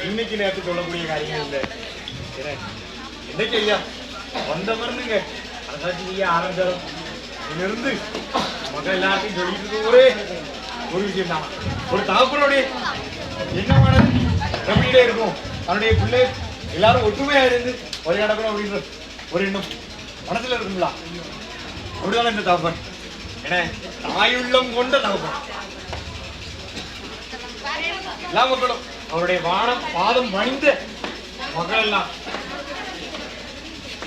இன்னைக்கு நேரத்து சொல்லக்கூடிய காரியம் இல்லை. என்ன செய்யா வந்த மருந்துங்க அதாச்சும் நீங்க ஆரம்பிச்சாலும் இருந்து மக்கள் எல்லாத்தையும் சொல்லிட்டு ஒரே ஒரு விஷயம் தான். ஒரு தகப்பனுடைய என்னமானது நம்பிக்கிட்டே இருக்கும். தன்னுடைய பிள்ளை எல்லாரும் ஒற்றுமையா இருந்து ஒரு நடக்கணும் அப்படின்ற ஒரு எண்ணம் மனசுல இருக்குங்களா? அப்படிதானே இந்த தகப்பன். ஏன்னா தாயுள்ளம் கொண்ட தகப்பன். எல்லா மக்களும் அவருடைய வானம் பாதம் பணிந்த மக்கள் எல்லாம்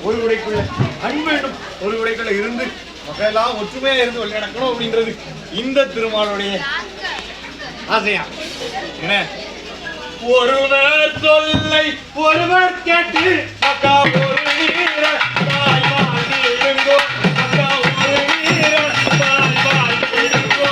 ஒரு உடைக்குள்ள அன்பு என்னும் ஒரு உடைக்குள்ள இருந்து மக்கள் எல்லாம் ஒற்றுமையா இருந்து விளையாடணும் அப்படின்றது இந்த திருமாலுடைய ஆசையா. என்ன ஒருவர் சொல்லை ஒருவர் கேட்டு மக்கா ஒரு வீர தாய் வாழ்ந்து இருங்கோ மக்கா ஒரு வீர தாய் வாழ்ந்து இருங்கோ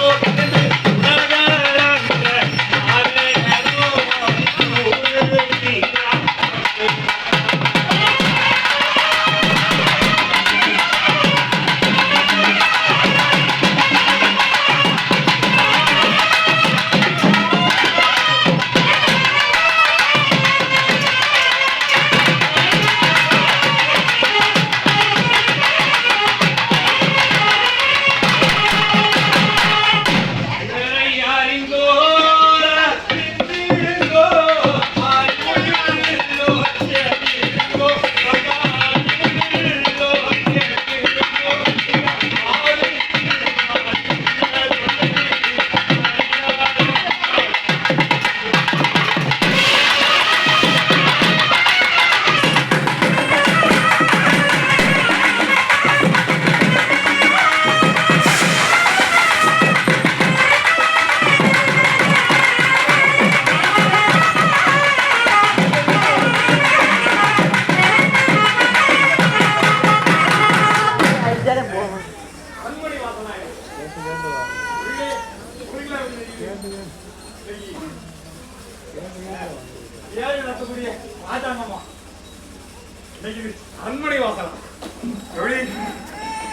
அன்மணி வாசலாம்.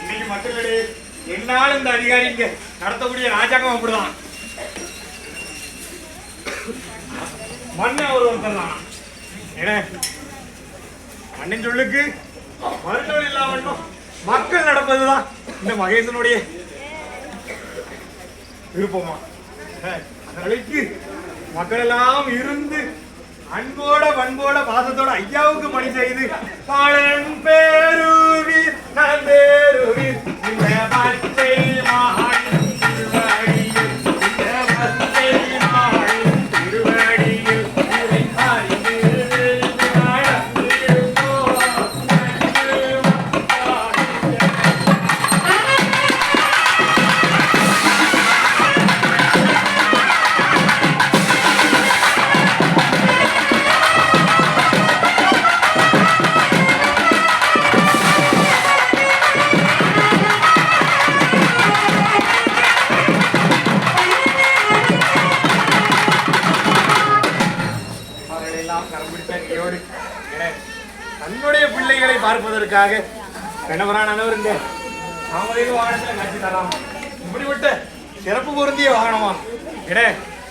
இன்னைக்கு மக்களே என்னாலும் இந்த அதிகாரிங்க நடத்தக்கூடிய ராஜாங்கம் அப்படிதான். மண்ணை அவர் ஒருத்தர் ஏன்னா மண்ணின் சொல்லுக்கு மருத்துவம் இல்லாம மக்கள் நடப்பதுதான் இந்த மகேசனுடைய விருப்பமா. அதற்கு மக்கள் எல்லாம் இருந்து அன்போட பண்போட பாசத்தோட ஐயாவுக்கு பணி செய்து பாலன் பேருவீர் நந்தேருவீர் இந்த பச்சை மாடி திருவடியில் இந்த பச்சை மாடி திருவடியில் தன்னுடைய பிள்ளைகளை பார்ப்பதற்காக கணவரானவர் இந்த சாமவேக வாகனத்தில் காட்சி தரலாம். இப்படிப்பட்ட சிறப்பு பொருந்திய வாகனமா என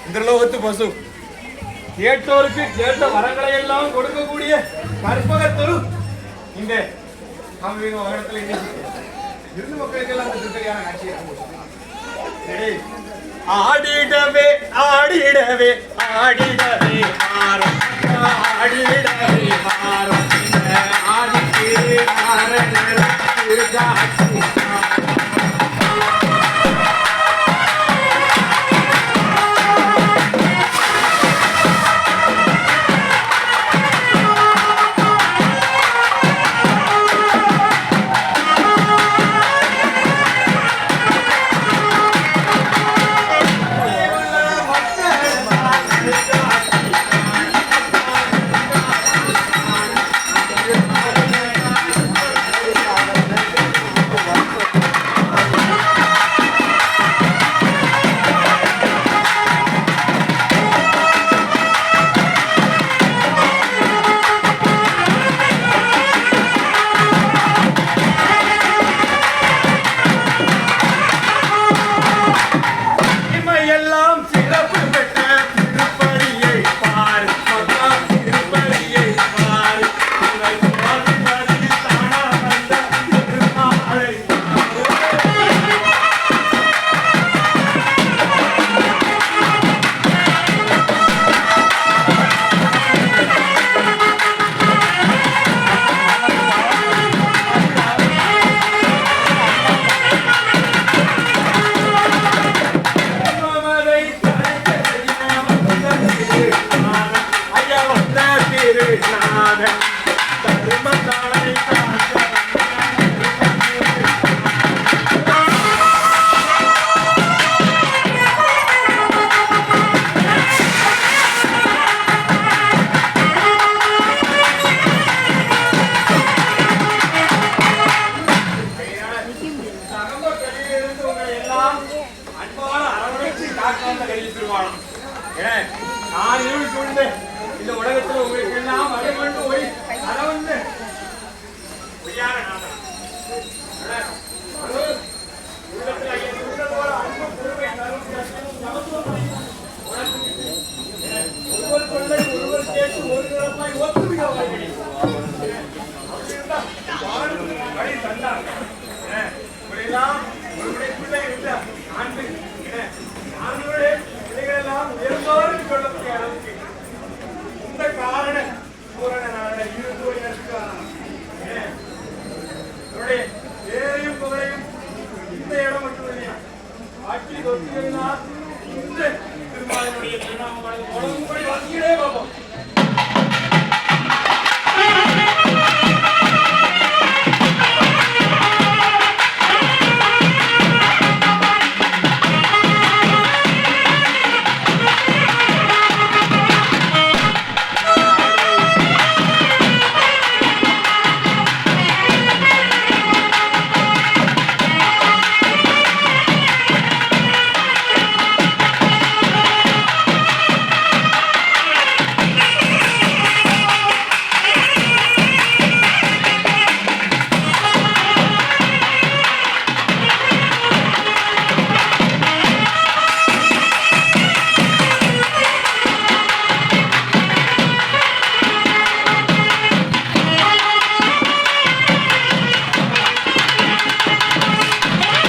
இந்த லோகத்து பசு கேட்டோருக்கு கேட்ட வரங்களை எல்லாம் கொடுக்கக்கூடிய கற்பகத்தொரு இந்த சாமவேக வாகனத்தில் இருந்து மக்களுக்கு எல்லாம் திருப்தியான காட்சியை ஆடிடவே ஆடிடவே ஆடிடவே மாறும் ஆடிடவே மாறும் ஆதிக்கு நாதன் தருமத்தாளை நான் கொண்டு இந்த உலகத்துல உங்களுக்கு எல்லாம் அரைமண்டு போய் அரவந்து பொய்யான நாதன் ஒருவர் கொள்ளை ஒருவர் கேட்டு ஒரு ஒத்துவிட